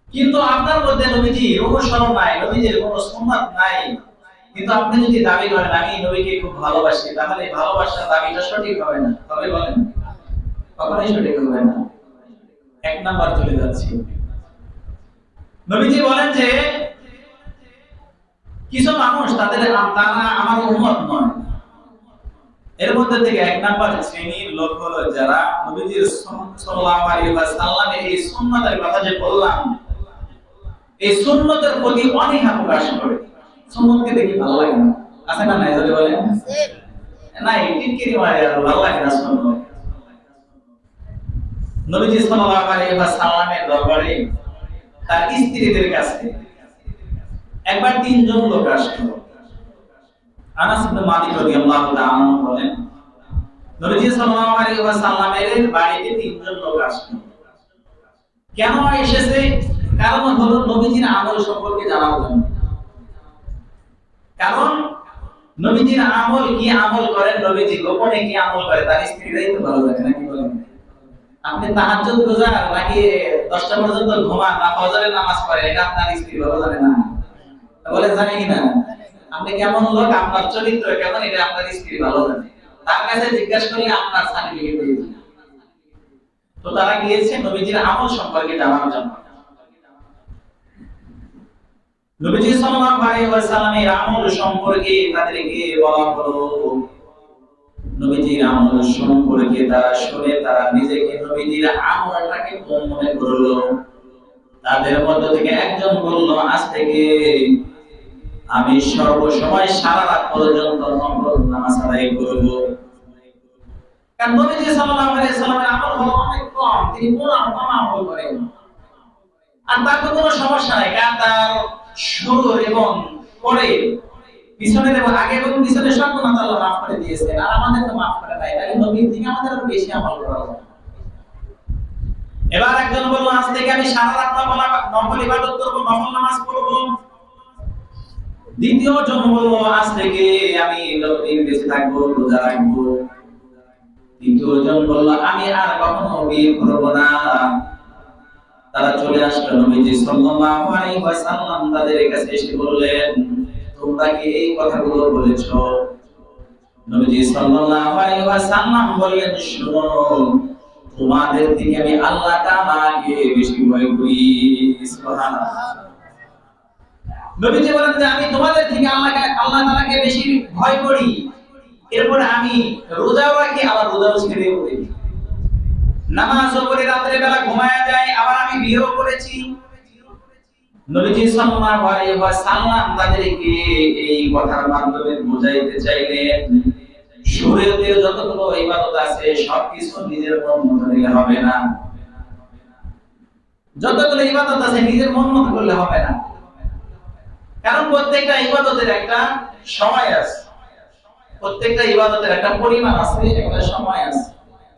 কিন্তু আপনার মধ্যে নবীজির অনুসরণ নাই, নবীজির কোনো সুন্নাত নাই, কিন্তু আপনি যদি দাবি করেন আমি নবীকে খুব ভালোবাসি, তাহলে ভালোবাসার দাবিটা সঠিক হবে না। তবে বলেন কখনোই সঠিক হবে না। এক নাম্বার চলে যাচ্ছি। নবীজি বলেন যে কিছু মানুষ তারা আমার উম্মত নয়। এর মধ্যে থেকে এক নাম্বার শ্রেণীর লোক হলো যারা নবীজির সাল্লাল্লাহু আলাইহি ওয়াসাল্লামের এই সুন্নাতের কথা যে বললাম, এই সুন্নতের প্রতি অনীহা প্রকাশ করে। সুন্নতকে দেখি ভালো লাগে না, আছে না? নাই যদি বলেন নাই, টিটকিরি মারে আর ভালো লাগে না সুন্নত। নবীজি সাল্লাল্লাহু আলাইহি ওয়াসাল্লামের দরবারে তার স্ত্রীদের কাছে একবার তিনজন লোক আসলো। আনাস ইবনে মালিক রাদিয়াল্লাহু তাআলা বলেন, নবীজি সাল্লাল্লাহু আলাইহি ওয়াসাল্লামের বাড়িতে তিনজন লোক আসলো। কেন এসেছে? কারণ হলো নবীজির আমল সম্পর্কে জানার জন্য। কারণ নবীজির আমল কি আমল করেন, নবীজি গোপনে কি আমল করে, তার স্ত্রীরাই তো ভালো জানে, নাকি বলেন? আপনি তাহাজ্জুদ গুজার নাকি 10টা পর্যন্ত ঘুমান না ফজরের নামাজ পড়েন, এটা আপনার স্ত্রী ভালো জানে না? বলে জানে কিনা? আপনি কেমন লোক, আপনার চরিত্র কেমন, এটা আপনার স্ত্রী ভালো জানে। তার কাছে জিজ্ঞাসা করলে আপনার সার্টিফিকেট দিয়ে দিবে। তো তারা গিয়েছে নবীজির আমল সম্পর্কে জানার জন্য। নবীজি সাল্লাল্লাহু আলাইহি ওয়াসাল্লামের আমল সম্পর্কে তাদেরকে বলা হলো। নবীজির আমল সম্পর্কে তারা শুনে তারা নিজেকে নবীজির আমলটাকে কম মনে করলো। তাদের মধ্য থেকে একজন বলল, আজ থেকে আমি সর্বসময় সারা রাত পর্যন্ত নফল নামাজ আদায় করব। কারণ নবীজি সাল্লাল্লাহু আলাইহি ওয়াসাল্লামের আমল হলো অনেক কম, তিনি কোন আমল করেন, আর তার কোনো সমস্যা নাই। কারণ তার শুরু এবং পরে, পিছনের এবং আগে এবং পিছনে সব গুনাহ আল্লাহ মাফ করে দিয়েছেন, আর আমাদের তো মাফ করে নাই। তাই নবীর থেকে আমাদের আরো বেশি আমল করা হবে। এবার একজন বলল, আজ থেকে আমি সারা রাত নফল ইবাদত করব, নফল নামাজ পড়ব। দ্বিতীয় জন বলল, আজ থেকে আমি যতদিন বেঁচে থাকবো রোজা রাখবো। তৃতীয় জন বলল, আমি আর কখনো বিয়ে করব না। তারা চলে আসলো নবীজি সাল্লাল্লাহু আলাইহি ওয়াসাল্লাম তাদের কাছে এসে বললেন, তোমরা কি এই কথাগুলো বলেছো? নবীজি সাল্লাল্লাহু আলাইহি ওয়াসাল্লাম বললেন, শুনো, তোমাদের থেকে আমি আল্লাহ তাআলাকে বেশি ভয় করি। সুবহানাল্লাহ। নবীজি বলেন যে আমি তোমাদের থেকে আল্লাহ তাআলাকে বেশি ভয় করি। এরপর আমি রোজাও রাখি, আবার রোজাও ছেড়েও দিই। নামাজও পড়ে রাতের বেলা ঘুমায়া যায়, আবার আমি বিয়েও করেছি। নবীজি সাল্লাল্লাহু আলাইহি ওয়াসাল্লাম তাদেরকে এই কথার মাধ্যমে বুঝাইতে চাইলেন, শরীয়তের যতগুলো ইবাদত আছে সবকিছু নিজের মন মতো করলে হবে না। যতগুলো ইবাদত আছে নিজের মন মতো করলে হবে না। কারণ প্রত্যেকটা ইবাদতের একটা সময় আছে, প্রত্যেকটা ইবাদতের একটা পরিমাণ আছে, একটা সময় আছে,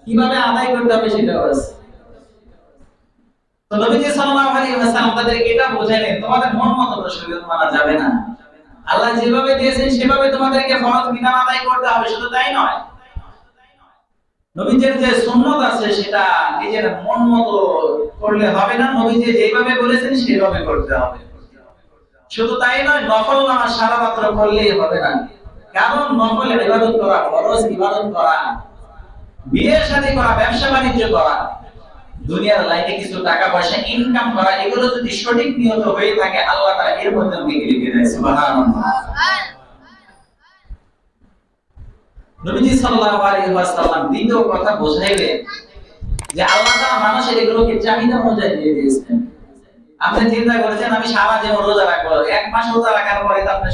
কিভাবে আদায় করতে হবে সেটাও আছে। তো নবীজি সাল্লাল্লাহু আলাইহি ওয়াসাল্লাম তাদেরকে এটা বোঝালেন, তোমাদের মন মতো তো শরীয়ত মানা যাবে না। আল্লাহ যেভাবে দিয়েছেন সেভাবে তোমাদেরকে ফরজ বিধান আদায় করতে হবে। শুধু তাই নয়, নবীজির যে সুন্নাত আছে সেটা নিজের মন মতো করলে হবে না, নবীজি যেভাবে বলেছেন সেভাবে করতে হবে। শুধু তাই নয়, নফল নামাজ সারা রাত পড়লেই হবে না, কারণ নফল ইবাদত করা, ফরজ ইবাদত করা, বিয়ে শাদী করা, ব্যবসা বাণিজ্য করা, দুনিয়ার লাইনে কিছু টাকা পয়সা ইনকাম করা, এগুলো যদি সঠিক নিয়ত হয়ে থাকে আল্লাহ তাআলা এর মধ্যে লিখে দেয়। সুবহানাল্লাহ। নবীজি সাল্লাল্লাহু আলাইহি ওয়াসাল্লাম দ্বিতীয় কথা বোঝাইলেন যে আল্লাহ তাআলা মানুষের এগুলোকে চাহিদা অনুযায়ী দিয়ে দিয়েছেন। আপনি চিন্তা করেছেন আমি সারা জীবন রোজা রাখবো, এক মাস রোজা রাখার পরে তো আপনার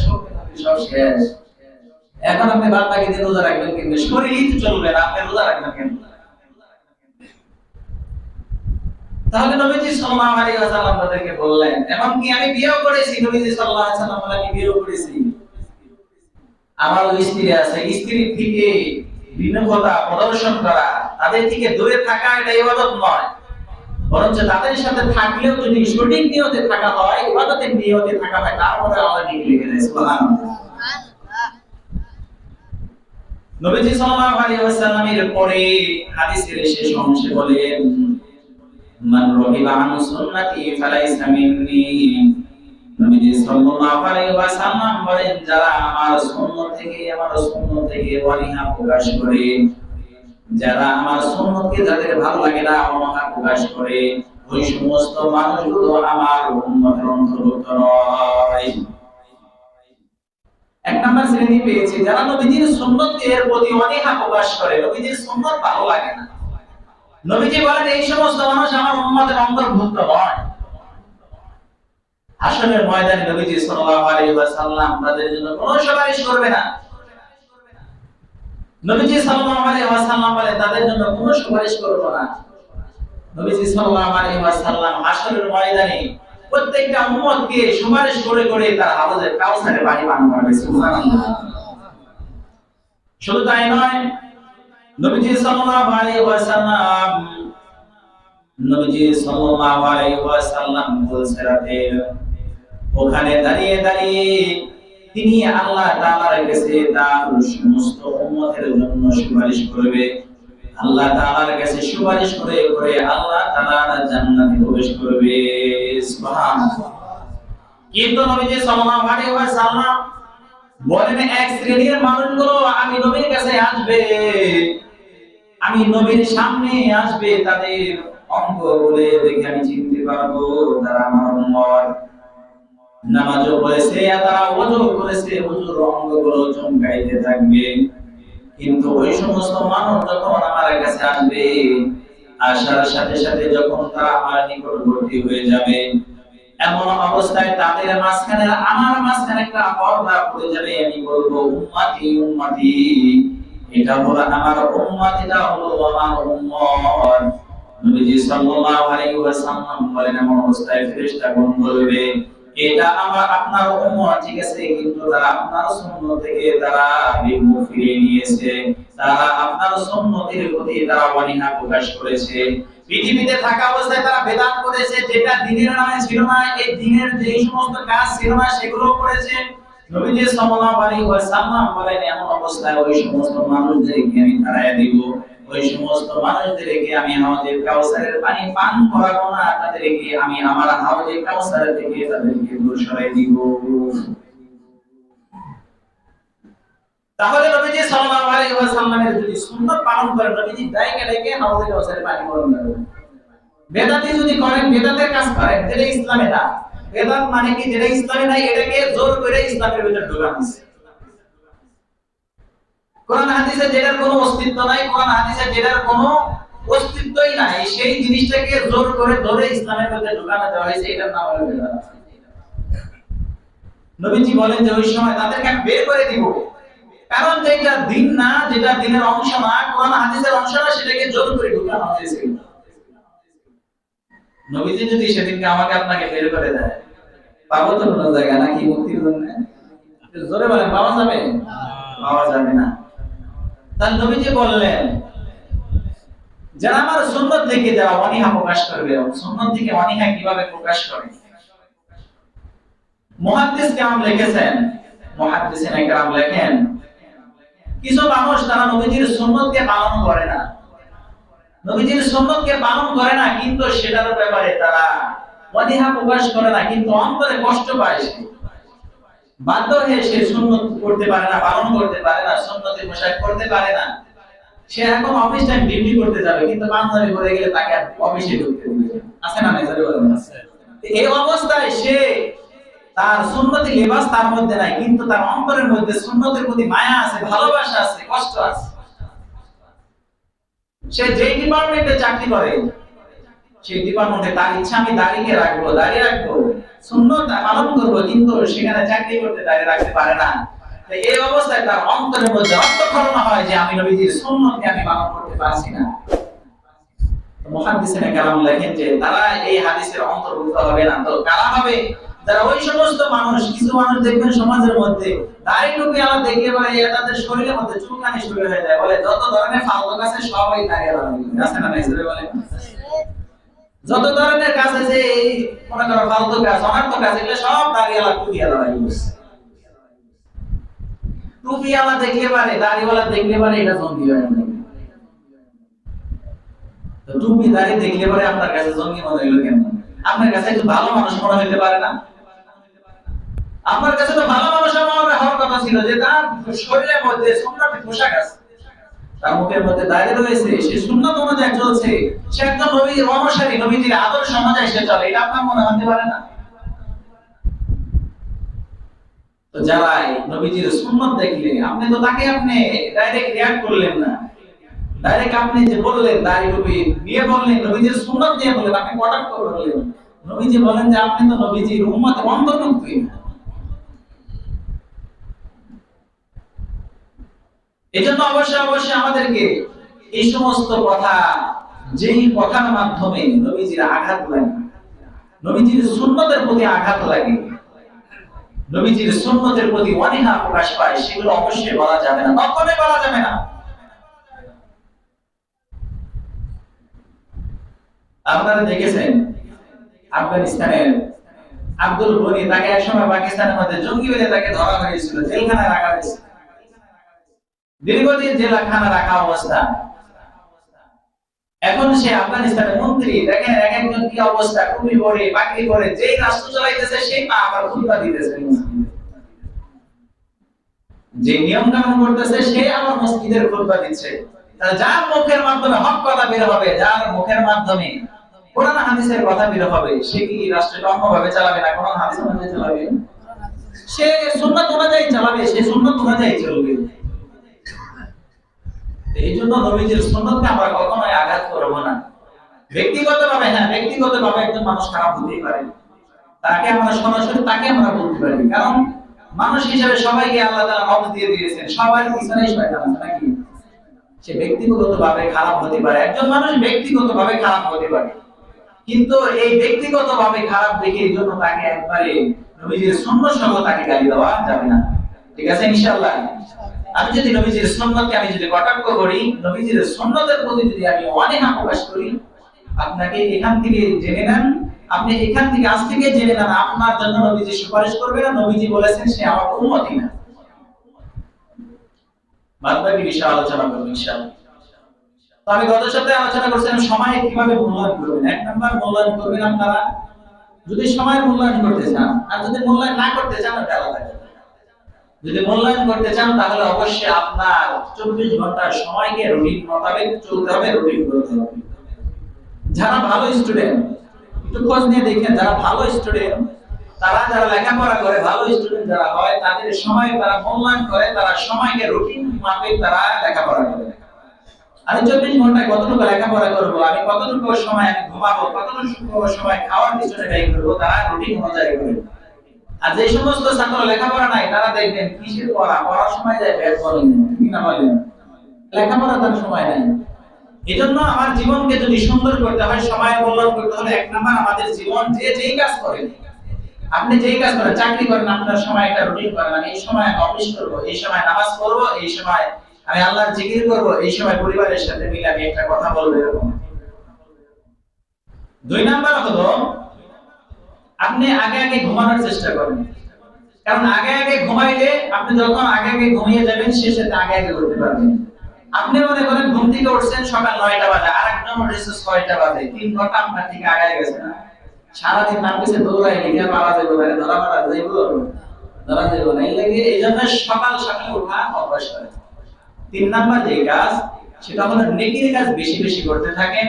সব শেষ, এখন আপনি বাদ বাকি দিন রোজা রাখবেন, কিন্তু শরীরই তো চলবে না, আপনি রোজা রাখবেন কেন? তাহলে নবীজি সাল্লাল্লাহু আলাইহি ওয়াসাল্লাম তাদেরকে বললেন, এবং কি আমি বিয়েও করেছি, নবীজি সাল্লাল্লাহু আলাইহি ওয়াসাল্লাম বলেন আমি বিয়েও করেছি, আমার স্ত্রী আছে, স্ত্রীর থেকে বিনম্রতা প্রদর্শন করা, তাদের থেকে দূরে থাকা এটা ইবাদত নয়, বরঞ্চ তাদের সাথে থাকলেও যদি সঠিক নিয়তে থাকা হয়, ইবাদতের নিয়তে থাকা হয়, তারপরে আল্লাহ লিখে দেয়। সুবহানাল্লাহ। নবীজি সাল্লাল্লাহু আলাইহি ওয়াসাল্লামের পরে হাদিসের শেষ অংশে বলেন, মান রহিবা আন সুন্নতি ফালাইসা মিন্নি। নবীজি সাল্লাল্লাহু আলাইহি ওয়াসাল্লাম বলেন, যারা আমার সুন্নাত থেকে অনীহা প্রকাশ করে, যারা আমার সুন্নতকে যাদের ভালো লাগে না, অনীহা প্রকাশ করে, ওই সমস্ত মানুষগুলো আমার উম্মতের অন্তর্ভুক্ত নয়। এক নাম্বার শ্রেণী পেয়েছি যারা নবীজির সুন্নতের প্রতি অনীহা প্রকাশ করে, নবীজির সুন্নত ভালো লাগে না। নবীজি বলেন এই সমস্ত মানুষ আমার উম্মতের অন্তর্ভুক্ত নয়। হাসরের ময়দানে নবীজি সাল্লাল্লাহু আলাইহি ওয়াসাল্লাম তাদের জন্য কোনো সুপারিশ করবে না। নবীজি সাল্লাল্লাহু আলাইহি ওয়াসাল্লাম বলেন তাদের জন্য কোনো সুপারিশ করব না। নবীজি সাল্লাল্লাহু আলাইহি ওয়াসাল্লাম হাসরের ময়দানে প্রত্যেকটা উম্মতকে সুপারিশ করে করে তার হাউজে কাউসারে পানি পান করাবে। সুবহানাল্লাহ। শুধু তাই নয়, নবীজি সাল্লাল্লাহু আলাইহি ওয়াসাল্লাম বলছেন ওখানে দাঁড়িয়ে দাঁড়িয়ে তিনি আল্লাহ তাআলার কাছে তার সমস্ত উম্মতের জন্য সুপারিশ করবে। আল্লাহ তাআলার কাছে সুপারিশ করে করে আল্লাহ তাআলার জান্নাতে প্রবেশ করবে। সুবহানাল্লাহ। কিন্তু নবীজি সাল্লাল্লাহু আলাইহি ওয়াসাল্লাম বলেন এক শ্রেণীর মানুষগুলো আমি নবীর কাছে আসবে, আমি নবীর সামনে আসবে, তাদের অঙ্গ বলে দেখে আমি চিনতে পারবো তারা আমার উম্মত। নামাজও পড়েছে, তারা ওযু করেছে, ওযুর অঙ্গগুলো চমকাইতে থাকবে। কিন্তু ওই সমস্ত মানুষ যখন আমার কাছে আসবে, আসার সাথে সাথে যখন তারা আমার নিকটবর্তী হয়ে যাবে, এমন অবস্থায় তাদের মাঝখানে আমার মাঝখানে একটা পর্দা পড়ে যাবে। আমি বলবো উম্মতি উম্মতি, এটা হলো আমার উম্মত, এটা হলো আমার উম্মত। নবীজি সাল্লাল্লাহু আলাইহি ওয়াসাল্লাম বলেন এমন অবস্থায় ফেরেশতাগণ বলবে এটা আমার আপনার উম্মত, ঠিক আছে, কিন্তু তারা আপনার সুন্নাত থেকে তারা বিমুখ ফিরিয়ে নিয়েছে, তারা আপনার সুন্নতের প্রতি তারা অনীহা প্রকাশ করেছে। পৃথিবীতে থাকা অবস্থায় তারা বেদাত করেছে, যেটা দ্বীনের নামে ছিল না, এই দ্বীনের যে সমস্ত কাজ ছিল না সেগুলো করেছে। নবীজি সাল্লাল্লাহু আলাইহি ওয়াসাল্লাম বলেন এমন অবস্থায় ওই সমস্ত মানুষদেরকে আমি তাড়াইয়া দিব, ওই সমস্ত মানুষদেরকে আমি হাউজে কাউসারের পানি পান করাবো না, তাদেরকে আমি আমার হাউজে কাউসার থেকে তাদেরকে দূর সরাই দিব। তাহলে নবীজি সাল্লাল্লাহু আলাইহি ওয়াসাল্লামের যদি সুন্নাত পালন করেন, নবীজি ডাইকে ডাইকে হাউজে কাউসারের পানি পান করবেন। বেদাতি যদি করেন, বেদাতের কাজ করেন, যেটা ইসলামে না। বেদাত মানে কি, যেটা ইসলামে নাই এটাকে জোর করে ইসলামের ভিতর ঢোকানো হচ্ছে। কোরআন হাদিসে যেটার কোনো অস্তিত্ব নাই, কোরআন হাদিসে যেটার কোনো অস্তিত্বই নাই, সেই জিনিসটাকে জোর করে ধরে ইসলামের ভিতরে ঢোকানো দেওয়া হয়েছে, এটার নাম হলো বেদাত। নবীজি বলেন যে ওই সময় তাদেরকে আমি বের করে দিব, কারণ যেটা দিন না, যেটা দিনের অংশ না, কোরআন হাদিসের অংশ না, সেটাকে জোর করে ঢোকানো হয়েছে। নবীজি যদি সেদিনকে আমাকে আপনাকে বের করে দেয়, পাবো তো কোনো জায়গা নাকি মুক্তির জন্য? জোরে বলেন, পাওয়া যাবে? পাওয়া যাবে না। তাহলে নবীজি বললেন যারা আমার সুন্নাত থেকে যারা অনীহা প্রকাশ করবে, সুন্নাত থেকে অনীহা কিভাবে প্রকাশ করে? মুহাদ্দিস কেমন লিখেছেন মুহাদ্দিসিন একরাম লেখেন, কিছু মানুষ তারা নবীজির সুন্নতকে পালন করে না, নবীজির সুন্নতকে পালন করে না, কিন্তু সেটার ব্যাপারে তারা অনীহা প্রকাশ করে না, কিন্তু অন্তরে কষ্ট পায়। সে বাধ্য হয়ে সে সুন্নত করতে পারে না, পালন করতে পারে না, সুন্নতের পোশাক পরতে পারে না। সে এখন অফিস টাইম ডিউটি করতে যাবে, কিন্তু পাঞ্জাবি পরে গেলে তাকে অফিসে ঢুকতে দিবে, আছে না নাই? এই অবস্থায় সে তার সুন্নতি লিবাস তার মধ্যে নাই, কিন্তু তার অন্তরের মধ্যে সুন্নতের প্রতি মায়া আছে, ভালোবাসা আছে, কষ্ট আছে। সে যেই ডিপার্টমেন্টে চাকরি করে, সেই ডিপার্টমেন্টে তার ইচ্ছা আমি দাঁড়িয়ে রাখবো, দাঁড়িয়ে রাখবো, সুন্নত পালন করবো, কিন্তু সেখানে চাকরি করতে দাঁড়িয়ে রাখতে পারে না। এই অবস্থায় তার অন্তরের মধ্যে রক্তক্ষরণ হয় যে আমি নবীজির সুন্নতকে আমি পালন করতে পারছি না। মুহাদ্দিসিনে কেরাম লেখেন যে তারা এই হাদিসের অন্তর্ভুক্ত হবে না। তো কারা হবে? যারা ওই সমস্ত মানুষ, কিছু মানুষ দেখবেন সমাজের মধ্যে দাড়ি টুপি আলা দেখলে পরে তাদের শরীরের মধ্যে চুলকানি শুরু হয়ে যায়, বলে যত ধরনের ফালতু কাজ আছে সবাই দাড়ি আলা আছে না নাই? বলে যত ধরনের কাজ আছে, এই মনে করো ফালতু কাজ, অনার্থ কাজ, এগুলো সব দাড়ি আলা টুপি আলা টুপি আলা দেখলে পারে, দাড়িওয়ালা দেখলে পারে এটা জঙ্গি হয় না। তো টুপি দাড়ি দেখলে পরে আপনার কাছে জঙ্গি মনে হইলো কেন? আপনার কাছে একটু ভালো মানুষ মনে হইতে পারে না? আপনার কাছে তো ভালো মানুষ হওয়ার কথা ছিল, যে তার শরীরের মধ্যে সুন্নতের পোশাক আছে, তার মুখের মধ্যে দাঁড়িয়ে রয়েছে, সে সুন্নত অনুযায়ী চলছে, সে একদম নবীর অনুসারী, নবীজির আদর্শ অনুযায়ী সে চলে, এটা আপনার মনে হতে পারে না? তো যারাই নবীজির সুন্নত দেখলে আপনি তো তাকে আপনি ডাইরেক্ট রিয়াক্ট করলেন না, ডাইরেক্ট আপনি যে বললেন দাড়ি টুপি নিয়ে বললেন, নবীজির সুন্নত দিয়ে বললেন, আপনি কটাক্ষ করে বললেন, নবীজি বলেন যে আপনি তো নবীজির উম্মতের অন্তর্ভুক্তই না। এজন্য অবশ্যই আমাদেরকে এই সমস্ত কথা, যেই কথার মাধ্যমে নবীজির আঘাত লাগে, নবীজির সুন্নতের প্রতি আঘাত লাগে, নবীজির সুন্নতের প্রতি অনীহা প্রকাশ পায়, সেগুলো অবশ্যই বলা যাবে না, কখনোই বলা যাবে না। আপনারা দেখেছেন আফগানিস্তানের আব্দুল গনি, তাকে একসময় পাকিস্তানের মধ্যে জঙ্গি বলে তাকে ধরা হয়েছিল, জেলখানায় রাখা হয়েছিল, দীর্ঘদিন জেলখানা রাখা অবস্থা। এখন সে আফগানিস্তানের মন্ত্রী, দেখেন এক একজন কি অবস্থা, টুপি পরে, পাগড়ি পরে, যেই রাষ্ট্র চালাইতেছে সেই পা আবার খুতবা দিতেছে, যে নিয়ম কানুন করতেছে সে আবার মসজিদের খুতবা দিচ্ছে। যার মুখের মাধ্যমে হক কথা বের হবে, যার মুখের মাধ্যমে কোরআন হাদিসের কথা বের হবে, সে কি রাষ্ট্রকে অন্যভাবে চালাবে না কোরআন হাদিস অনুযায়ী চালাবে? সে সুন্নাত অনুযায়ী চালাবে, সে সুন্নাত অনুযায়ী চলবে। এই জন্য নবীজির সুন্নতকে আমরা কখনোই আঘাত করব না। ব্যক্তিগতভাবে, হ্যাঁ ব্যক্তিগতভাবে একজন মানুষ খারাপ হতেই পারে, তাকে আমরা সরাসরি তাকে আমরা বলতে পারি, কারণ মানুষ হিসেবে সবাইকে আল্লাহ তাআলা নবজ দিয়ে দিয়েছেন, সবার পিছনেই শয়তান আছে নাকি? সে ব্যক্তিগতভাবে খারাপ হতে পারে, একজন মানুষ ব্যক্তিগতভাবে খারাপ হতে পারে, কিন্তু এই ব্যক্তিগতভাবে খারাপ দেখে এই জন্য তাকে একবারে নবীজির সুন্নাত সহ তাকে গালি দেওয়া যাবে না। ঠিক আছে ইনশাআল্লাহ? আমি যদি নবীজির সুন্নাতকে আমি যদি কটাক্ষ করি, নবীজির সুন্নাতের প্রতি যদি আমি অনীহা প্রকাশ করি, আপনাকে এখান থেকে জেনে নেন, আপনি এখান থেকে আজ থেকে জেনে নেন আপনার জন্য নবীজি সুপারিশ করবে না, নবীজি বলেছেন সে আমার উম্মতি না। বাদবাকি বিষয় আলোচনা করব ইনশাআল্লাহ। তো আমি গত সপ্তাহে আলোচনা করেছিলাম সময় কিভাবে মূল্যায়ন করবেন। এক নাম্বার মূল্যায়ন করবেন আপনারা যদি সময় মূল্যায়ন করতে চান, আর যদি মূল্যায়ন না করতে চান তাহলে আলাদা। যদি মূল্যায়ন করতে চান তাহলে অবশ্যই আপনার 24 ঘন্টার সময়কে রুটিন মোতাবেক চলতে হবে, রুটিন করতে হবে। যারা ভালো স্টুডেন্ট একটু খোঁজ নিয়ে দেখেন, যারা ভালো স্টুডেন্ট, তারা যারা লেখাপড়া করে, ভালো স্টুডেন্ট যারা হয়, তাদের সময় তারা মূল্যায়ন করে, তারা সময়কে রুটিন মাফিক তারা লেখাপড়া করে। আমি 24 ঘন্টায় কতটুকু লেখাপড়া করব, আমি কতটুকু সময় আমি ঘুমাবো, কতটুকু সময় খাওয়ার পিছনে ব্যয় করব, তারা রুটিন অনুযায়ী করে। আর যে সমস্ত ছাত্র লেখাপড়া নাই, তারা দেখবেন কিসের পড়ার সময় যায় ব্যাট বলেন কি না বলেন, লেখাপড়া তার সময় নাই। এজন্য আমার জীবনকে যদি সুন্দর করতে হয়, সময় মূল্যায়ন করতে হলে এক নাম্বার আমাদের জীবন যেই কাজ করেন, আপনি যেই কাজ করেন, চাকরি করেন, আপনার সময় একটা রুটিন করেন, আমি এই সময় অফিস করব, এই সময় নামাজ পড়ব, এই সময় আমি আল্লাহর জিকির করব, এই সময় পরিবারের সাথে মিলে আমি একটা কথা বলবো, এরকম। 2 নাম্বার হলো আপনি আগে ঘুমানোর চেষ্টা করেন। কারণ আগে আগে ঘুমাইলে আপনি যখন আগে আগে ঘুমিয়ে যাবেন শেষে আগে আগে করতে পারবেন। আপনি মনে করেন ঘুম থেকে উঠছেন সকাল 9টা বাজে, আরেকজন উঠেছে 6টা বাজে, 3 ঘন্টা আপনার থেকে আগায় গেছে না? সারাদিন নাম পিছে দৌড়াই লিখে পাওয়া যাবে না, ধরা মারা যাইব, ধরা যাইব না। এই জন্য সকাল সকাল ওঠা অভ্যাস করে। 3 নাম্বার যে কাজ সেটা হলো নেকির কাজ বেশি বেশি করতে থাকেন,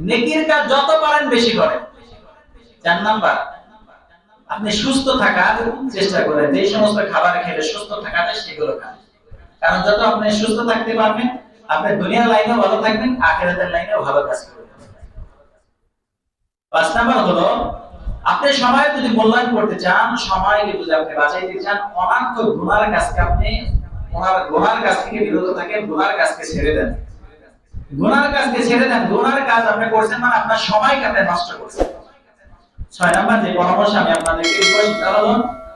নেকির কাজ যত পারেন বেশি করেন। 4 নাম্বার, আপনি সুস্থ থাকার চেষ্টা করেন, যে সমস্ত খাবার খেলে সুস্থ থাকা যায় সেগুলো খান। কারণ যত আপনি সুস্থ থাকতে পারবেন, আপনি দুনিয়ার লাইনেও ভালো থাকবেন, আখিরাতের লাইনেও ভালো কাজ করবেন। 5 নাম্বার হলো, আপনি সময় যদি মূল্যায়ন করতে চান, সময়কে যদি আপনি বাঁচাইতে চান, অনার্থক গুনার কাজকে আপনি গুনার কাজ থেকে বিরত থাকেন, গুনার কাজকে ছেড়ে দেন। গুনার কাজকে ছেড়ে দেন, গুনার কাজ আপনি করছেন মানে আপনার সময়কে আপনি নষ্ট করছেন। 6 নাম্বার যে পরামর্শ আমি আপনাদেরকে দিব সেটা হলো,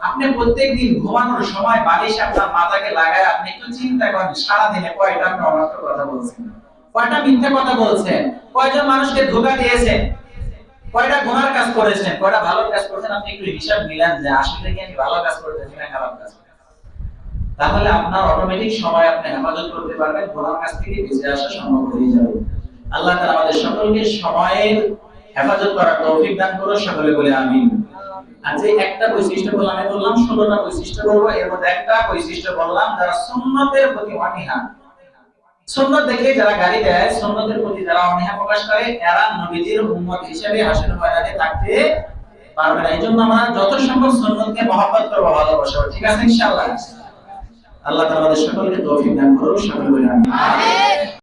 আপনি প্রত্যেকদিন ঘুমানোর সময় বালিশে আপনার মাথাকে লাগায় আপনি একটু চিন্তা করেন সারা দিনে কয়টা আপনি অনর্থক কথা বলছেন, কয়টা মিথ্যা কথা বলছেন, কয়জন মানুষকে ধোঁকা দিয়েছেন, কয়টা গুনার কাজ করেছেন, কয়টা ভালো কাজ করেছেন। আপনি একটু হিসাব মিলান যে আসলে কি আমি ভালো কাজ করতেছি না খারাপ কাজ। তাহলে আপনার অটোমেটিক সময় আপনি হেফাজত করতে পারবেন, গুনার কাছ থেকে বেঁচে আসা সম্ভব হয়ে যাবে। আল্লাহ তাআলা আমাদের সকলকে সময়ের হেফাজত করার তৌফিক দান করুন, সকলে বলে আমিন। আজ একটা বৈশিষ্ট্য বললাম, আমি বললাম 16টা বৈশিষ্ট্য বলবো, এর মধ্যে একটা বৈশিষ্ট্য বললাম যারা সুন্নতের প্রতি অনীহা, সুন্নত দেখে যারা গালি দেয়, সুন্নতের প্রতি যারা অনীহা প্রকাশ করে, এরা নবীজির উম্মত হিসেবে হাসরের ময়দানে থাকতে পারবে না। এইজন্য আমরা যত সম্ভব সুন্নতকে মহব্বত করব, ভালোবাসব, ঠিক আছে ইনশাআল্লাহ। আল্লাহ তাআলা আমাদের সকলকে তৌফিক দান করুন, সকলে বলে আমিন।